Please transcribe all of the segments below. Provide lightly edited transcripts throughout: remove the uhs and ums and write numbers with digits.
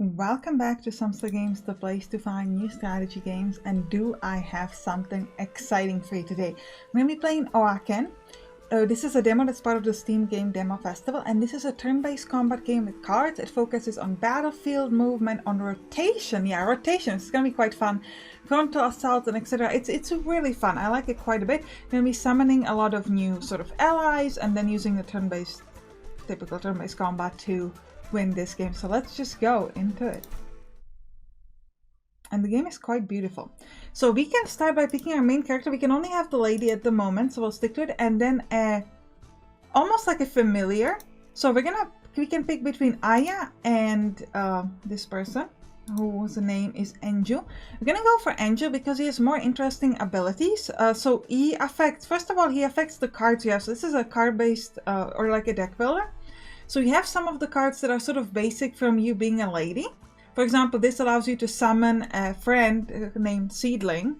Welcome back to Sampstra Games, the place to find new strategy games, and do I have something exciting for you today. I'm going to be playing Oaken. This is a demo that's part of the Steam Game Demo Festival, and this is a turn-based combat game with cards. It focuses on battlefield movement, on rotation. Yeah, rotation. It's going to be quite fun. Frontal assault and etc. It's really fun. I like it quite a bit. I'm going to be summoning a lot of new sort of allies, and then using the typical turn-based combat to win this game. So let's just go into it. And the game is quite beautiful. So we can start by picking our main character. We can only have the lady at the moment, so we'll stick to it. And then almost like a familiar. So we can pick between Aya and this person, whose name is Enju. We're gonna go for Enju because he has more interesting abilities. So he affects, first of all, he affects the cards you have. So this is a card-based or like a deck builder. So you have some of the cards that are sort of basic from you being a lady. For example, this allows you to summon a friend named Seedling.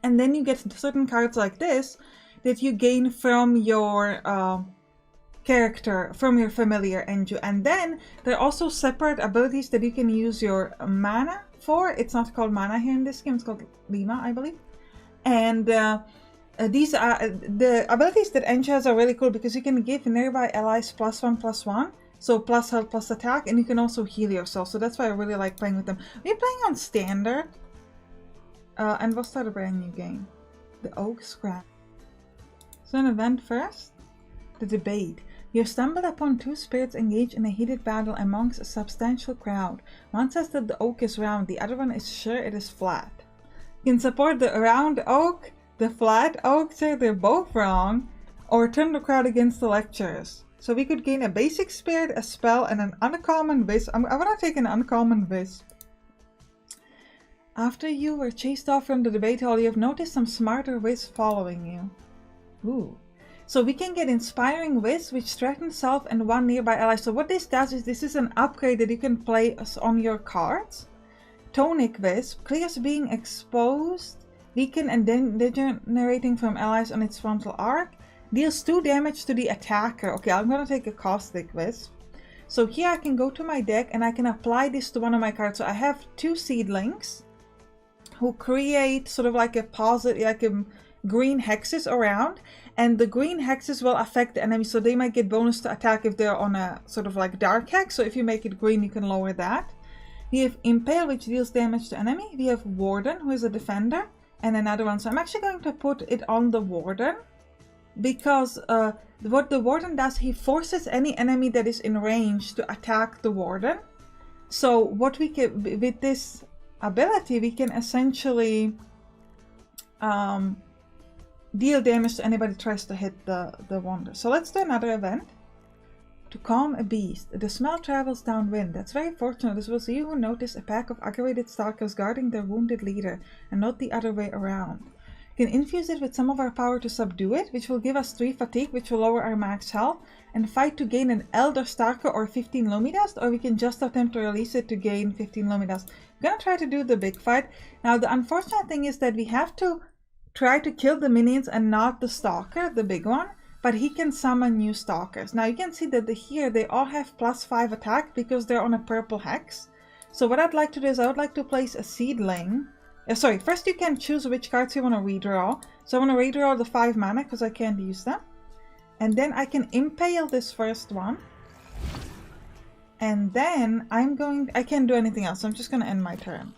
And then you get certain cards like this that you gain from your character, from your familiar Enju. And then there are also separate abilities that you can use your mana for. It's not called mana here in this game, it's called Lima, I believe. And these are the abilities that Enju has are really cool because you can give nearby allies +1/+1. So plus health, plus attack, and you can also heal yourself. So that's why I really like playing with them. We're playing on standard. And we'll start a brand new game. The Oak Scrap. So an event first. The debate. You have stumbled upon two spirits engaged in a heated battle amongst a substantial crowd. One says that the oak is round, the other one is sure it is flat. You can support the round oak, the flat oak, say they're both wrong, or turn the crowd against the lecturers. So we could gain a basic spirit, a spell, and an uncommon wisp. I want to take an uncommon wisp. After you were chased off from the debate hall, you have noticed some smarter wisps following you. Ooh. So we can get Inspiring Wisp, which threatens self and one nearby ally. So what this does is this is an upgrade that you can place on your cards. Tonic Wisp clears being exposed, weakened, and degenerating from allies on its frontal arc. Deals 2 damage to the attacker. Okay, I'm going to take a Caustic Wisp. So here I can go to my deck and I can apply this to one of my cards. So I have 2 Seedlings who create sort of like a positive, like a green hexes around. And the green hexes will affect the enemy. So they might get bonus to attack if they're on a sort of like dark hex. So if you make it green, you can lower that. We have Impale, which deals damage to enemy. We have Warden, who is a defender. And another one. So I'm actually going to put it on the Warden. Because what the Warden does, he forces any enemy that is in range to attack the Warden. So what we can, with this ability, we can essentially deal damage to anybody who tries to hit the Wander. So let's do another event. To calm a beast. The smell travels downwind. That's very fortunate. This was you who noticed a pack of aggravated Stalkers guarding their wounded leader, and not the other way around. We can infuse it with some of our power to subdue it, which will give us 3 fatigue, which will lower our max health, and fight to gain an Elder Stalker or 15 Lumidust, or we can just attempt to release it to gain 15 Lumidust. I'm gonna try to do the big fight. Now the unfortunate thing is that we have to try to kill the minions and not the Stalker, the big one, but he can summon new Stalkers. Now you can see that here they all have +5 attack because they're on a purple hex. So what I'd like to do is I would like to place a Seedling. Sorry, first you can choose which cards you want to redraw. So I want to redraw the 5 mana because I can't use them. And then I can impale this first one. And then I can't do anything else. So I'm just going to end my turn.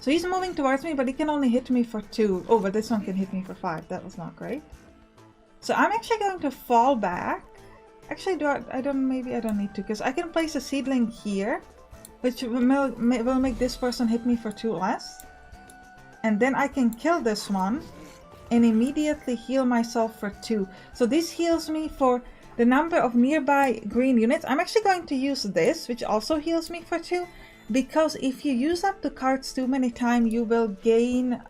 So he's moving towards me, but he can only hit me for 2. Oh, but this one can hit me for 5. That was not great. So I'm actually going to fall back. Actually, maybe I don't need to, because I can place a Seedling here, which will make this person hit me for 2 less. And then I can kill this one and immediately heal myself for 2. So this heals me for the number of nearby green units. I'm actually going to use this, which also heals me for 2. Because if you use up the cards too many times, you will gain...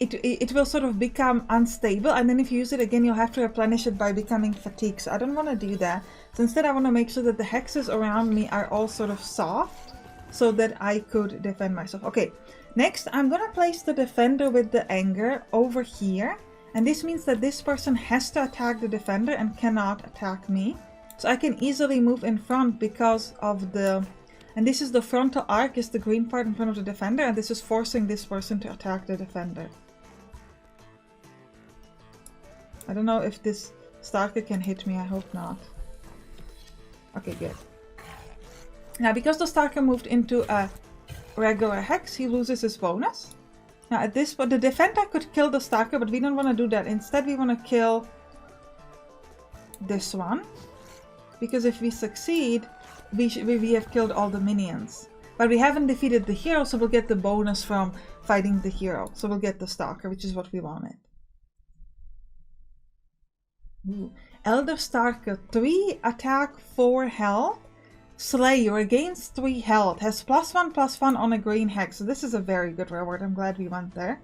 It will sort of become unstable, and then if you use it again, you'll have to replenish it by becoming fatigued. So I don't want to do that. So instead I want to make sure that the hexes around me are all sort of soft so that I could defend myself. Okay, Next, I'm gonna place the defender with the anger over here. And this means that this person has to attack the defender and cannot attack me. So I can easily move in front because of the... And this is the frontal arc, is the green part in front of the defender. And this is forcing this person to attack the defender. I don't know if this Stalker can hit me. I hope not. Okay, good. Now, because the Stalker moved into a regular hex, he loses his bonus. Now at this point, the defender could kill the Stalker, but we don't want to do that. Instead, we want to kill this one. Because if we succeed, we have killed all the minions. But we haven't defeated the hero, so we'll get the bonus from fighting the hero. So we'll get the Stalker, which is what we wanted. Ooh. Elder Stalker, 3 attack, 4 health. Slayer gains 3 health, has +1/+1 on a green hex. So this is a very good reward. I'm glad we went there.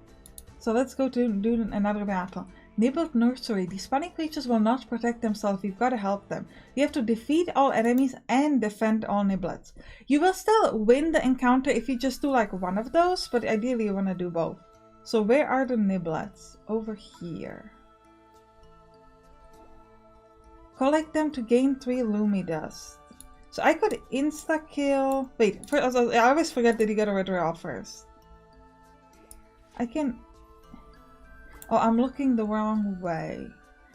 So let's go to do another battle. Nibbled Nursery. These funny creatures will not protect themselves. We've got to help them. You have to defeat all enemies and defend all niblets. You will still win the encounter if you just do like one of those, but ideally you want to do both. So where are the niblets? Over here. Collect them to gain 3 Lumi Dust. So I could insta-kill... Wait, first, I always forget that you gotta withdraw first. I can... Oh, I'm looking the wrong way.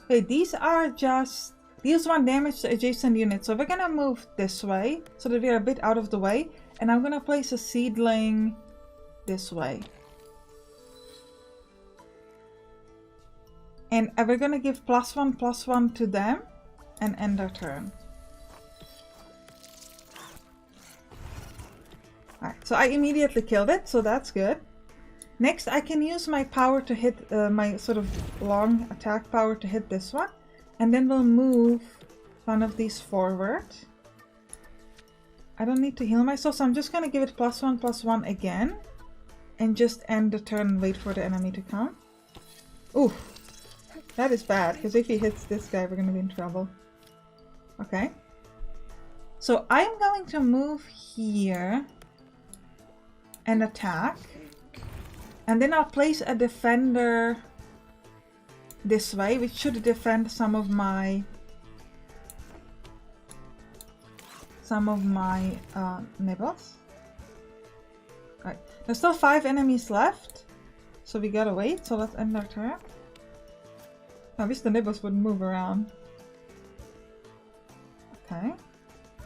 Wait, these are just... Deals 1 damage to adjacent units. So we're gonna move this way, so that we're a bit out of the way. And I'm gonna place a seedling this way. And we're gonna give +1/+1 to them, and end our turn. Alright, so I immediately killed it, so that's good. Next, I can use my power to hit, my sort of long attack power to hit this one. And then we'll move one of these forward. I don't need to heal myself, so I'm just gonna give it +1/+1 again. And just end the turn and wait for the enemy to come. Ooh, that is bad, because if he hits this guy, we're gonna be in trouble. Okay. So I'm going to move here and attack, and then I'll place a defender this way, which should defend some of my nibbles. Right, there's still 5 enemies left, so we gotta wait. So let's end our turn. I wish the nibbles would move around. Okay,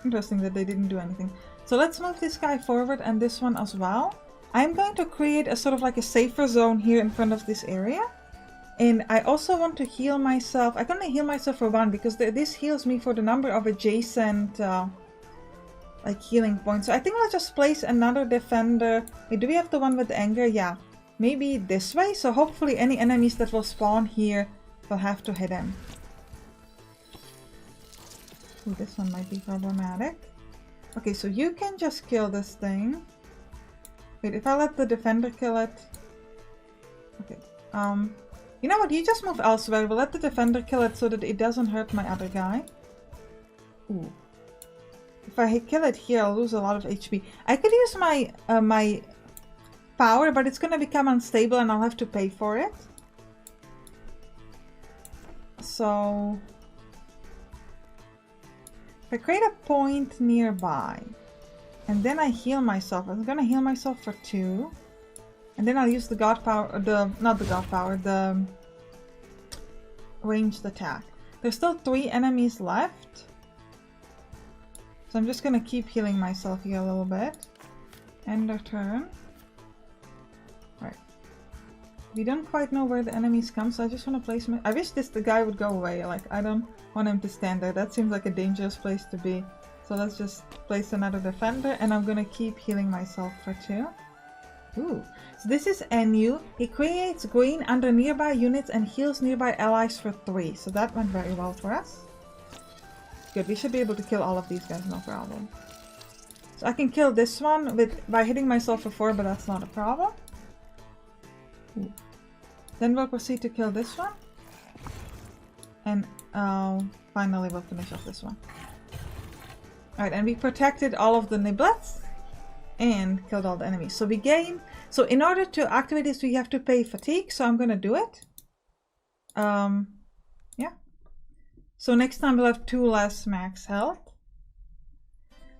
interesting that they didn't do anything. So let's move this guy forward and this one as well. I'm going to create a sort of like a safer zone here in front of this area. And I also want to heal myself. I'm going to heal myself for 1 because this heals me for the number of adjacent like healing points. So I think I'll just place another defender. Wait, do we have the one with the anger? Yeah. Maybe this way. So hopefully any enemies that will spawn here will have to hit him. Ooh, this one might be problematic. Okay, so you can just kill this thing. Wait, if I let the defender kill it... Okay, you know what, you just move elsewhere. We'll let the defender kill it so that it doesn't hurt my other guy. Ooh. If I kill it here, I'll lose a lot of HP. I could use my, my power, but it's gonna become unstable and I'll have to pay for it. So... if I create a point nearby, and then I heal myself, I'm gonna heal myself for 2, and then I'll use the god power, the ranged attack. There's still 3 enemies left, so I'm just gonna keep healing myself here a little bit. End our turn. Right. We don't quite know where the enemies come, so I just want to place my... I wish the guy would go away. Like, I don't want him to stand there. That seems like a dangerous place to be. So let's just place another defender, and I'm gonna keep healing myself for 2. Ooh. So this is NU. He creates green under nearby units and heals nearby allies for 3. So that went very well for us. Good, we should be able to kill all of these guys, no problem. So I can kill this one by hitting myself for 4, but that's not a problem. Ooh. Then we'll proceed to kill this one. And finally we'll finish off this one. Alright, and we protected all of the niblets and killed all the enemies. So we gain So in order to activate this, we have to pay fatigue. So I'm gonna do it. Yeah. So next time we'll have 2 less max health.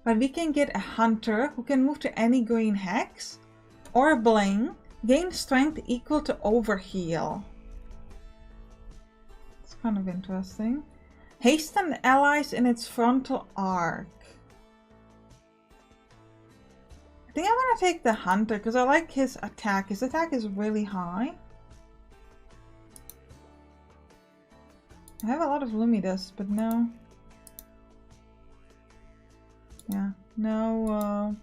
But we can get a hunter who can move to any green hex or bling, gain strength equal to overheal. It's kind of interesting. Hasten allies in its frontal arc. I think I'm gonna take the hunter because I like his attack. His attack is really high. I have a lot of Lumidus, but no. Yeah, no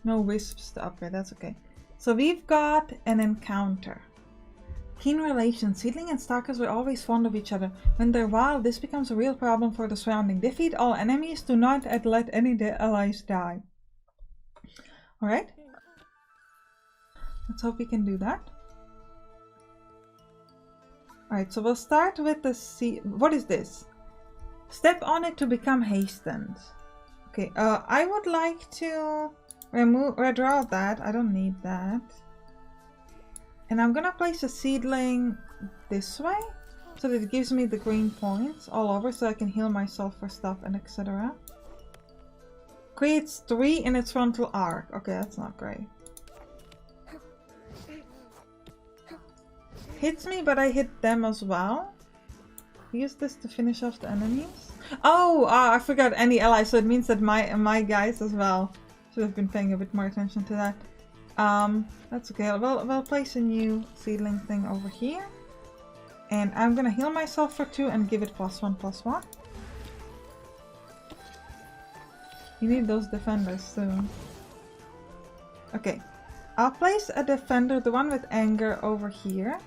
wisps to upgrade, that's okay. So we've got an encounter. Keen relations. Seedling and Stalkers were always fond of each other. When they're wild, this becomes a real problem for the surrounding. Defeat all enemies. Do not let any allies die. Alright. Let's hope we can do that. Alright, so we'll start with the what is this? Step on it to become hastened. Okay, I would like to redraw that. I don't need that. And I'm gonna place a seedling this way so that it gives me the green points all over so I can heal myself for stuff and etc. Creates 3 in its frontal arc. Okay, that's not great. Hits me, but I hit them as well. Use this to finish off the enemies. Oh, I forgot any allies, so it means that my guys as well. Should have been paying a bit more attention to that. That's okay. We'll place a new seedling thing over here. And I'm gonna heal myself for 2 and give it +1/+1. You need those defenders soon. Okay. I'll place a defender, the one with anger, over here.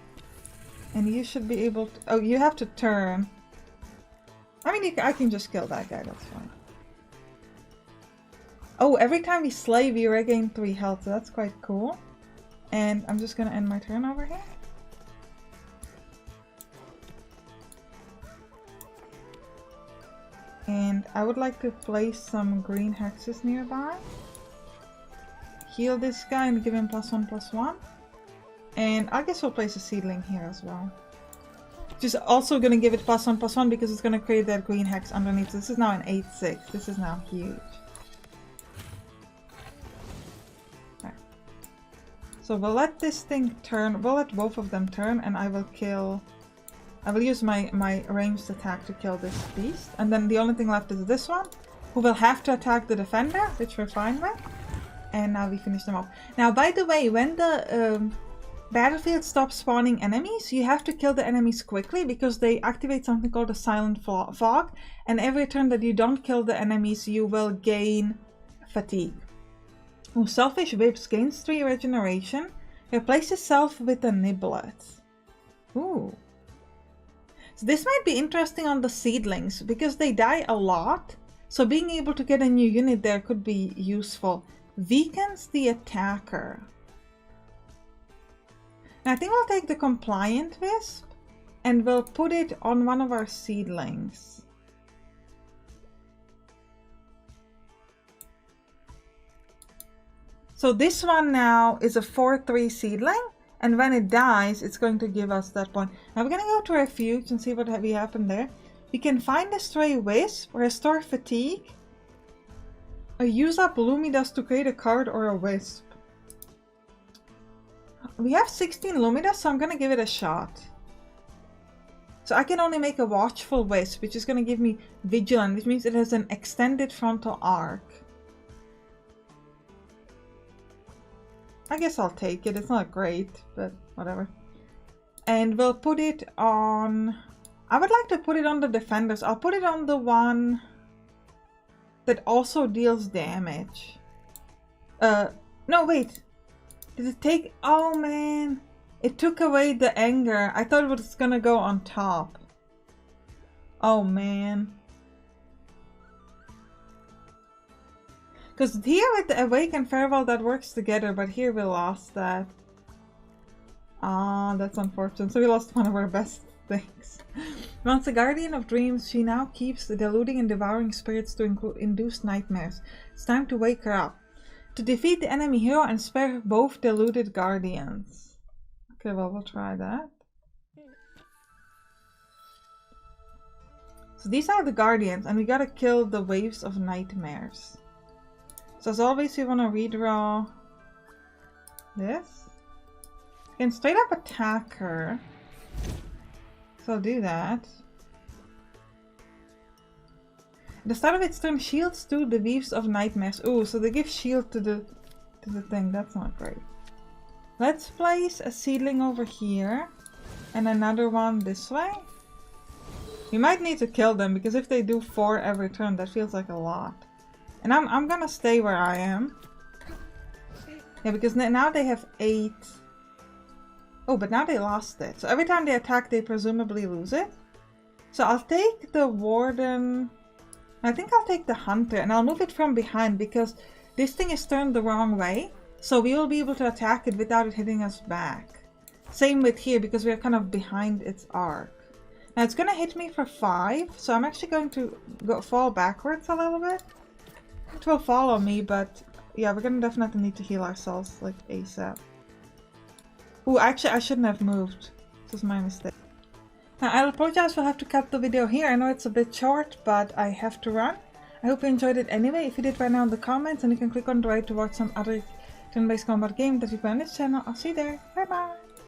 And you should be able to... Oh, you have to turn. I mean, I can just kill that guy, that's fine. Oh, every time we slay, we regain 3 health, so that's quite cool. And I'm just gonna end my turn over here. And I would like to place some green hexes nearby. Heal this guy and give him +1/+1. And I guess we'll place a seedling here as well. Just also gonna give it +1/+1 because it's gonna create that green hex underneath. This is now an 8/6. This is now huge. Okay. So we'll let this thing turn. We'll let both of them turn, and I will use my ranged attack to kill this beast. And then the only thing left is this one, who will have to attack the defender, which we're fine with. And now we finish them off. Now, by the way, when the battlefield stops spawning enemies, you have to kill the enemies quickly because they activate something called a silent fog. And every turn that you don't kill the enemies, you will gain fatigue. Ooh, Selfish Whips gains 3 regeneration. Replace yourself with a Niblet. Ooh. So this might be interesting on the seedlings because they die a lot. So being able to get a new unit there could be useful. Weakens the attacker. Now I think we'll take the Compliant Wisp and we'll put it on one of our seedlings. So this one now is a 4/3 seedling, and when it dies, it's going to give us that point. Now we're going to go to Refuge and see what we happened there. We can find a Stray Wisp, restore fatigue, or use up Lumidus to create a card or a wisp. We have 16 Lumidus, so I'm going to give it a shot. So I can only make a Watchful Wisp, which is going to give me Vigilant, which means it has an extended frontal arc. I guess I'll take it. It's not great, but whatever. And we'll put it on... I would like to put it on the defenders. I'll put it on the one that also deals damage. No, wait. Did it take... Oh, man. It took away the anger. I thought it was gonna go on top. Oh, man. Because here with the Awake and Farewell that works together, but here we lost that. Ah, that's unfortunate. So we lost one of our best things. Once a Guardian of Dreams, she now keeps deluding and devouring spirits to induce nightmares. It's time to wake her up. to defeat the enemy hero and spare both deluded guardians. Okay, well, we'll try that. So these are the guardians, and we gotta kill the waves of nightmares. So as always, we want to redraw this. You can straight up attack her. So I'll do that. At the start of its turn, shields to the waves of nightmares. Ooh, so they give shield to the thing. That's not great. Let's place a seedling over here and another one this way. We might need to kill them because if they do 4 every turn, that feels like a lot. And I'm gonna stay where I am. Yeah, because now they have 8. Oh, but now they lost it. So every time they attack, they presumably lose it. So I'll take the warden. I think I'll take the hunter and I'll move it from behind because this thing is turned the wrong way. So we will be able to attack it without it hitting us back. Same with here because we're kind of behind its arc. Now it's going to hit me for 5. So I'm actually going to fall backwards a little bit. It will follow me, but yeah, we're going to definitely need to heal ourselves like ASAP. Ooh, actually I shouldn't have moved. This was my mistake. Now, I apologize for having to cut the video here. I know it's a bit short, but I have to run. I hope you enjoyed it anyway. If you did, write down in the comments, and you can click on the right to watch some other turn-based combat game that we play on this channel. I'll see you there. Bye bye!